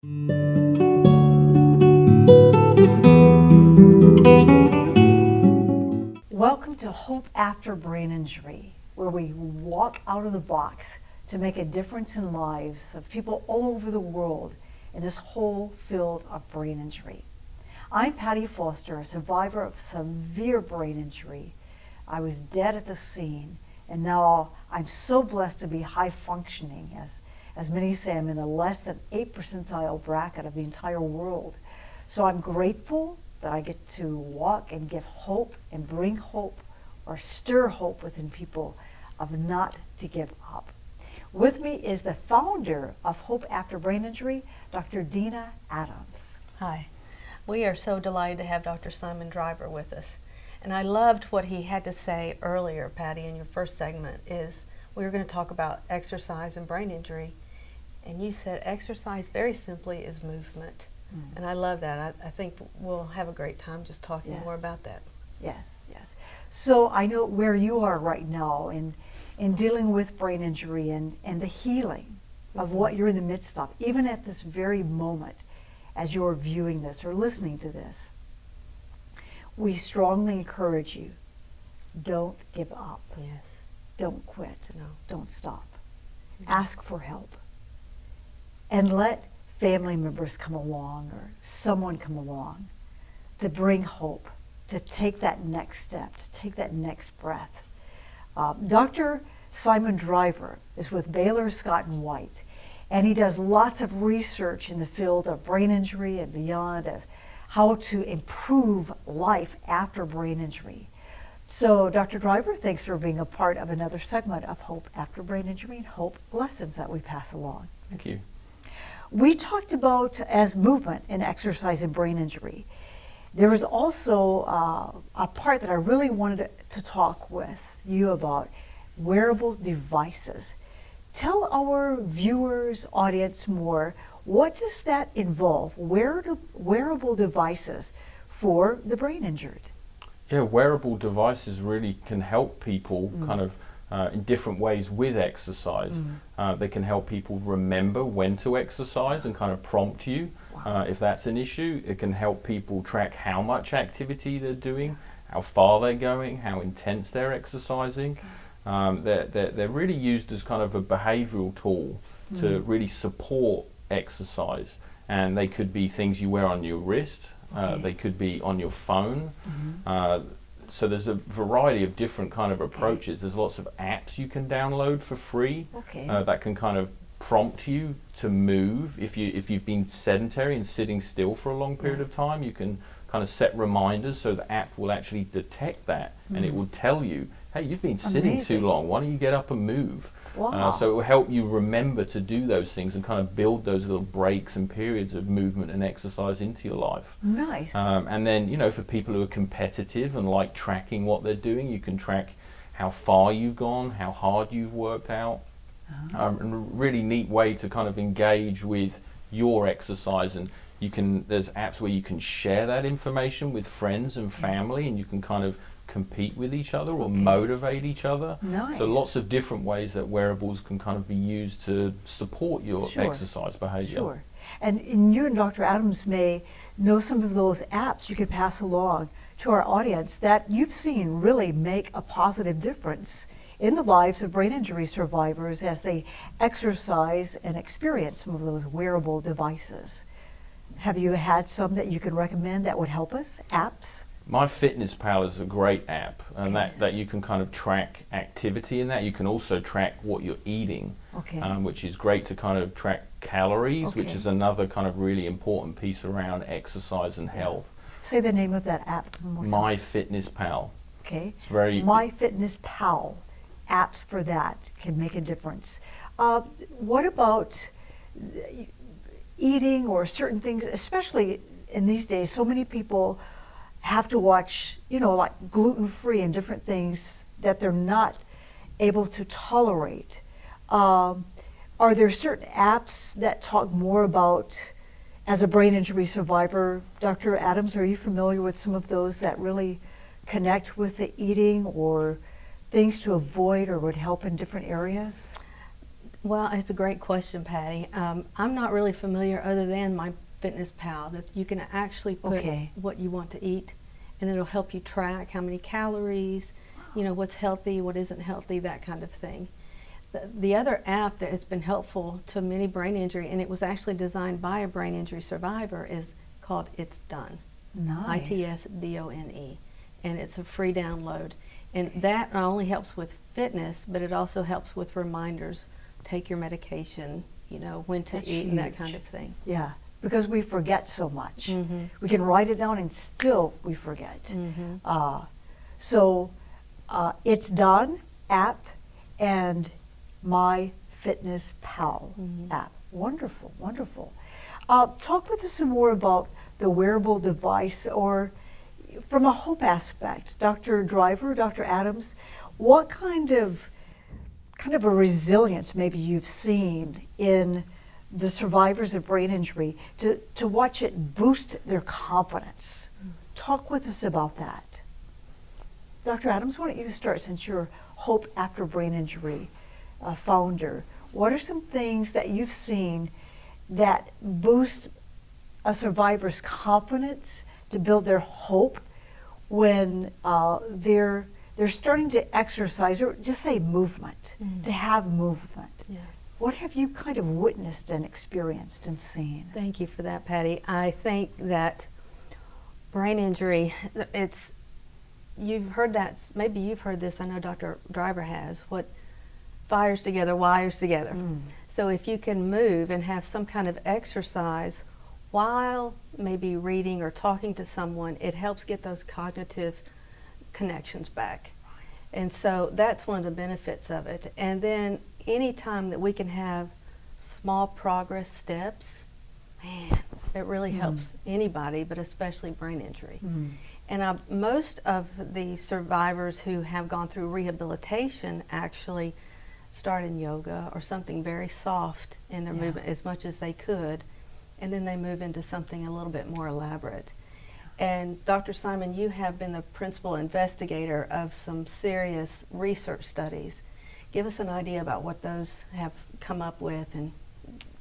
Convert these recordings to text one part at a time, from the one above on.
Welcome to Hope After Brain Injury, where we walk out of the box to make a difference in lives of people all over the world in this whole field of brain injury. I'm Patty Foster, a survivor of severe brain injury. I was dead at the scene, and now I'm so blessed to be high functioning. As many say, I'm in the less than 8th percentile bracket of the entire world. So I'm grateful that I get to walk and give hope and bring hope or stir hope within people of not to give up. With me is the founder of Hope After Brain Injury, Dr. Dina Adams. Hi. We are so delighted to have Dr. Simon Driver with us. And I loved what he had to say earlier, Patty, in your first segment, is we were going to talk about exercise and brain injury. And you said exercise, very simply, is movement. And I love that. I think we'll have a great time just talking more about that. Yes, yes. So I know where you are right now in dealing with brain injury and the healing of what you're in the midst of, even at this very moment as you're viewing this or listening to this. We strongly encourage you, don't give up. Yes. Don't quit. No. Don't stop. Ask for help. And let family members come along or someone come along to bring hope, to take that next step, to take that next breath. Dr. Simon Driver is with Baylor, Scott & White, and he does lots of research in the field of brain injury and beyond, of how to improve life after brain injury. So Dr. Driver, thanks for being a part of another segment of Hope After Brain Injury and Hope Lessons that we pass along. Thank you. We talked about as movement and exercise and brain injury. There was also a part that I really wanted to talk with you about, wearable devices. Tell our viewers, audience more, what does that involve, wearable devices for the brain injured? Yeah, wearable devices really can help people kind of in different ways with exercise. They can help people remember when to exercise and kind of prompt you if that's an issue. It can help people track how much activity they're doing, how far they're going, how intense they're exercising. They're really used as kind of a behavioral tool to really support exercise. And they could be things you wear on your wrist, they could be on your phone. So there's a variety of different kind of approaches. There's lots of apps you can download for free that can kind of prompt you to move. If you've been sedentary and sitting still for a long period of time, you can kind of set reminders so the app will actually detect that and it will tell you, hey, you've been sitting too long, why don't you get up and move? So it will help you remember to do those things and kind of build those little breaks and periods of movement and exercise into your life. Nice. And then, you know, for people who are competitive and like tracking what they're doing, you can track how far you've gone, how hard you've worked out. And a really neat way to kind of engage with your exercise. And there's apps where you can share that information with friends and family, and you can kind of compete with each other or motivate each other. Nice. So lots of different ways that wearables can kind of be used to support your exercise behavior. Sure. And you and Dr. Adams may know some of those apps you could pass along to our audience that you've seen really make a positive difference in the lives of brain injury survivors as they exercise and experience some of those wearable devices. Have you had some that you can recommend that would help us, apps? MyFitnessPal is a great app, and that you can kind of track activity in that. You can also track what you're eating, which is great to kind of track calories, which is another kind of really important piece around exercise and health. Say the name of that app one more time. MyFitnessPal. Okay. It's very MyFitnessPal. Apps for that can make a difference. What about eating or certain things, especially in these days, so many people have to watch, you know, like gluten-free and different things that they're not able to tolerate. Are there certain apps that talk more about, as a brain injury survivor, Dr. Adams, are you familiar with some of those that really connect with the eating or things to avoid or would help in different areas? Well, it's a great question, Patty. I'm not really familiar other than my Fitness Pal that you can actually put what you want to eat, and it'll help you track how many calories, you know, what's healthy, what isn't healthy, that kind of thing. The other app that has been helpful to many brain injury, and it was actually designed by a brain injury survivor, is called It's Done. Nice. ITSDONE. And it's a free download. And that not only helps with fitness, but it also helps with reminders. Take your medication, you know, when to eat and that kind of thing. Yeah, because we forget so much. We can write it down and still we forget. So It's Done app and My Fitness Pal app. Wonderful, wonderful. Talk with us some more about the wearable device, or from a hope aspect. Dr. Driver, Dr. Adams, what kind of a resilience maybe you've seen in the survivors of brain injury to watch it boost their confidence? Talk with us about that. Dr. Adams, why don't you start, since you're Hope After Brain Injury founder. What are some things that you've seen that boost a survivor's confidence to build their hope when they're starting to exercise, or just say movement, to have movement? Yeah. What have you kind of witnessed and experienced and seen? Thank you for that, Patty. I think that brain injury, you've heard that, maybe you've heard this, I know Dr. Driver has, what fires together, wires together. So if you can move and have some kind of exercise while maybe reading or talking to someone, it helps get those cognitive connections back. And so that's one of the benefits of it. And then any time that we can have small progress steps, man, it really helps anybody, but especially brain injury. And most of the survivors who have gone through rehabilitation actually start in yoga or something very soft in their movement as much as they could, and then they move into something a little bit more elaborate. And Dr. Simon, you have been the principal investigator of some serious research studies. Give us an idea about what those have come up with, and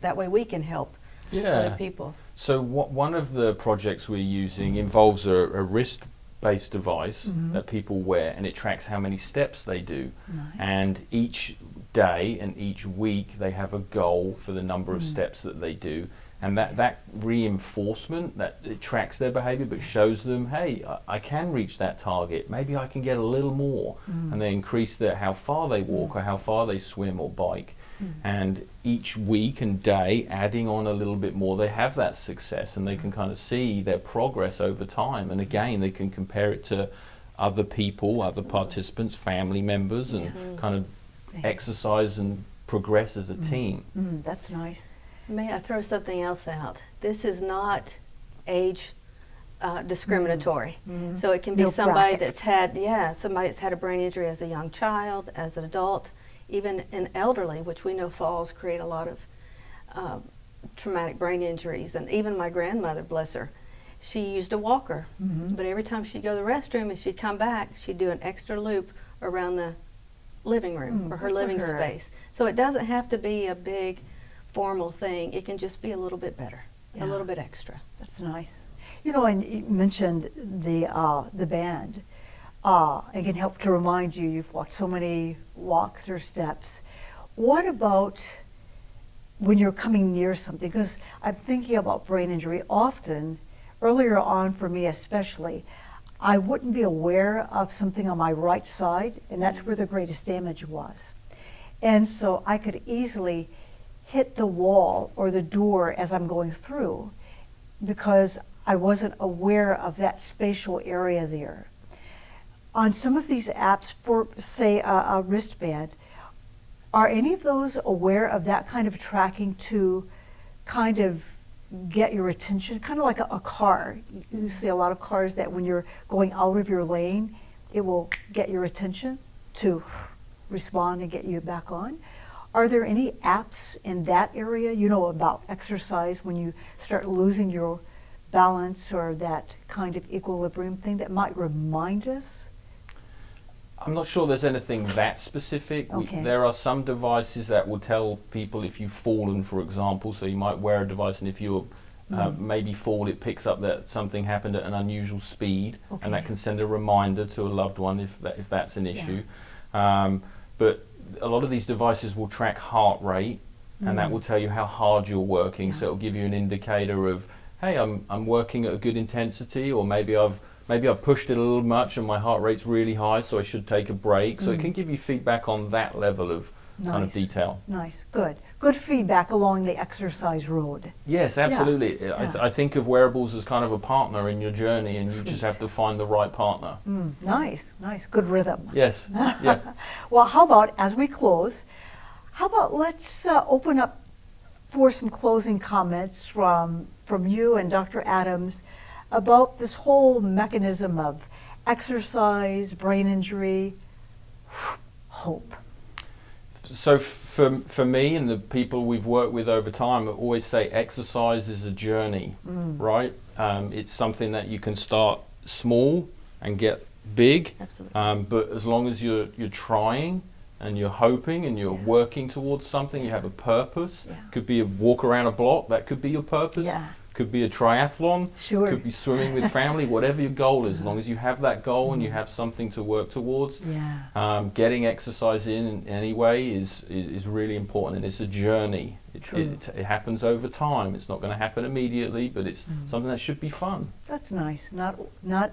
that way we can help other people. So one of the projects we're using involves a wrist-based device that people wear, and it tracks how many steps they do. And each day and each week they have a goal for the number of steps that they do. And that reinforcement, that it tracks their behavior but shows them, hey, I can reach that target, maybe I can get a little more. And they increase how far they walk or how far they swim or bike. And each week and day, adding on a little bit more, they have that success, and they can kind of see their progress over time. And again, they can compare it to other people, other participants, family members, and kind of exercise and progress as a team. That's nice. May I throw something else out? This is not age discriminatory. So it can be somebody that's had, somebody that's had a brain injury as a young child, as an adult, even an elderly, which we know falls create a lot of traumatic brain injuries. And even my grandmother, bless her, she used a walker, but every time she'd go to the restroom and she'd come back, she'd do an extra loop around the living room or her living space. So it doesn't have to be a big formal thing. It can just be a little bit better, a little bit extra. That's nice. You know, and you mentioned the band. It can help to remind you, you've walked so many walks or steps. What about when you're coming near something? Because I'm thinking about brain injury often, earlier on for me especially, I wouldn't be aware of something on my right side, and that's where the greatest damage was. And so I could easily hit the wall or the door as I'm going through because I wasn't aware of that spatial area there. On some of these apps, for say a wristband, are any of those aware of that kind of tracking to kind of get your attention? Kind of like a car. You see a lot of cars that when you're going out of your lane, it will get your attention to respond and get you back on. Are there any apps in that area, you know, about exercise when you start losing your balance or that kind of equilibrium thing that might remind us? I'm not sure there's anything that specific. Okay. There are some devices that will tell people if you've fallen, for example. So you might wear a device, and if you're maybe fall, it picks up that something happened at an unusual speed, and that can send a reminder to a loved one if that's an issue. But a lot of these devices will track heart rate, and that will tell you how hard you're working. So it'll give you an indicator of, hey, I'm working at a good intensity, or maybe I've pushed it a little much and my heart rate's really high, so I should take a break. So it can give you feedback on that level of kind of detail. Nice, good. Good feedback along the exercise road. Yes, absolutely. Yeah. I think of wearables as kind of a partner in your journey, and you just have to find the right partner. Nice, nice, good rhythm. Yes, yeah. Well, how about, as we close, how about let's open up for some closing comments from you and Dr. Adams about this whole mechanism of exercise, brain injury, hope. So for me and the people we've worked with over time, I always say exercise is a journey, right? It's something that you can start small and get big. Absolutely. But as long as you're trying and you're hoping and you're working towards something, you have a purpose. Could be a walk around a block, that could be your purpose. Could be a triathlon, could be swimming with family, whatever your goal is, as long as you have that goal and you have something to work towards. Getting exercise in any way is really important, and it's a journey. It happens over time. It's not going to happen immediately, but it's something that should be fun. That's nice. Not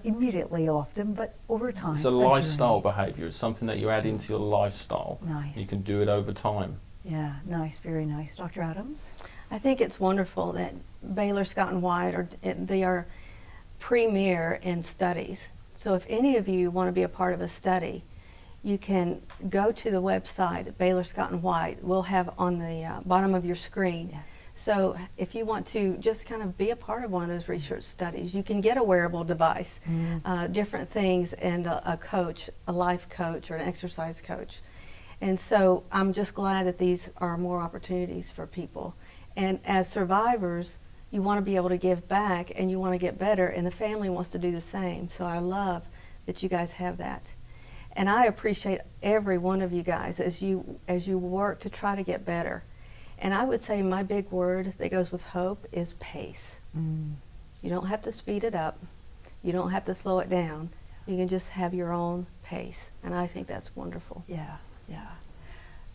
immediately often, but over time. It's a lifestyle behavior. It's something that you add into your lifestyle. Nice. You can do it over time. Yeah, nice, very nice. Dr. Adams? I think it's wonderful that Baylor, Scott and White they are premier in studies. So if any of you want to be a part of a study, you can go to the website Baylor, Scott and White. We'll have on the bottom of your screen. So if you want to just kind of be a part of one of those research studies, you can get a wearable device, different things, and a coach, a life coach or an exercise coach. And so I'm just glad that these are more opportunities for people. And as survivors, you want to be able to give back and you want to get better, and the family wants to do the same. So I love that you guys have that. And I appreciate every one of you guys as you work to try to get better. And I would say my big word that goes with hope is pace. You don't have to speed it up. You don't have to slow it down. You can just have your own pace. And I think that's wonderful. Yeah.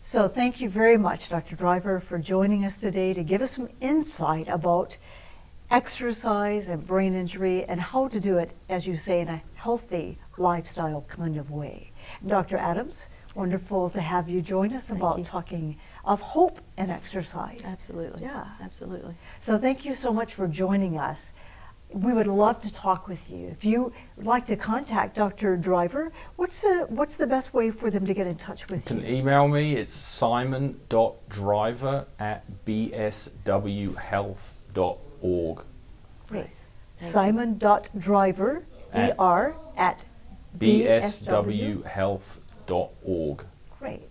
So thank you very much, Dr. Driver, for joining us today to give us some insight about exercise and brain injury and how to do it, as you say, in a healthy lifestyle kind of way. Dr. Adams, wonderful to have you join us about talking of hope and exercise. Absolutely. Yeah. Absolutely. So thank you so much for joining us. We would love to talk with you. If you would like to contact Dr. Driver, what's the best way for them to get in touch with you? You can email me. It's simon.driver@bswhealth.org. Great. Simon.driver, E-R, at bswhealth.org. Great.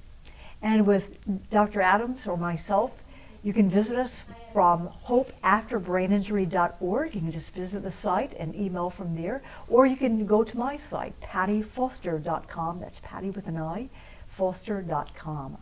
And with Dr. Adams or myself, you can visit us from hopeafterbraininjury.org. You can just visit the site and email from there. Or you can go to my site, pattyfoster.com. That's Patty with an I, foster.com.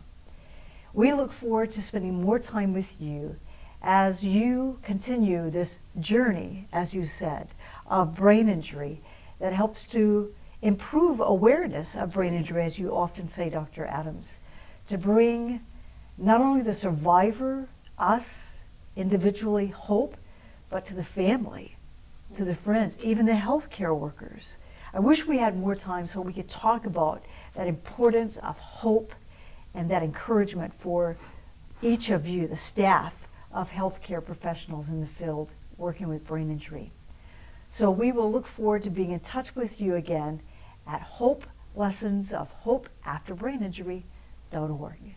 We look forward to spending more time with you as you continue this journey, as you said, of brain injury that helps to improve awareness of brain injury, as you often say, Dr. Adams, to bring not only the survivor, us individually, hope, but to the family, to the friends, even the healthcare workers. I wish we had more time so we could talk about that importance of hope and that encouragement for each of you, the staff of healthcare professionals in the field working with brain injury. So we will look forward to being in touch with you again at Hope Lessons of Hope After Brain Injury.org.